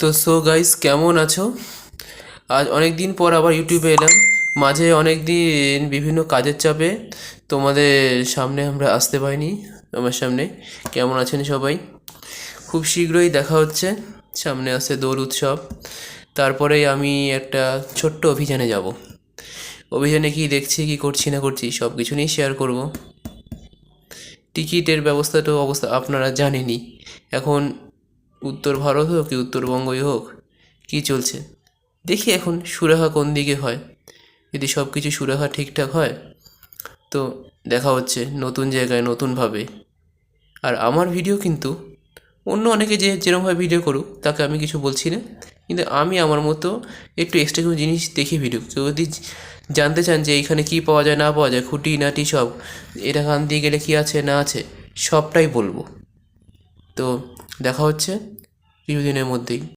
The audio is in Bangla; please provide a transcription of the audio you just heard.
তো গাইস, কেমন আছো? আজ অনেক দিন পর আবার ইউটিউবে এলাম। মাঝে অনেক দিন বিভিন্ন কাজের চাপে তোমাদের সামনে আমরা আসতে পারিনি। আমার সামনে কেমন আছেন সবাই? খুব শীঘ্রই দেখা হচ্ছে। সামনে আসছে দোল উৎসব। তারপরেই আমি একটা ছোট্ট অভিযানে যাব। অভিযানে কি দেখছি, কি করছি না করছি, সব কিছু নিয়েই শেয়ার করব। টিকিটের অবস্থা আপনারা জানেনই। এখন উত্তর ভারত হোক কি উত্তরবঙ্গই হোক, কী চলছে দেখি এখন সুরাহা কোন দিকে হয়। যদি সব কিছু সুরাহা ঠিকঠাক হয় তো দেখা হচ্ছে নতুন জায়গায় নতুনভাবে। আর আমার ভিডিও কিন্তু অন্য অনেকে যে যেরকমভাবে ভিডিও করুক তাকে আমি কিছু বলছি না, কিন্তু আমি আমার মতো একটু এক্সট্রা কিছু জিনিস দেখি ভিডিও। কেউ যদি জানতে চান যে এইখানে কী পাওয়া যায় না পাওয়া যায়, খুঁটিনাটি সব, এটা খান দিয়ে গেলে কী আছে না আছে, সবটাই বলবো। তো দেখা হচ্ছে কিছুদিনের মধ্যেই।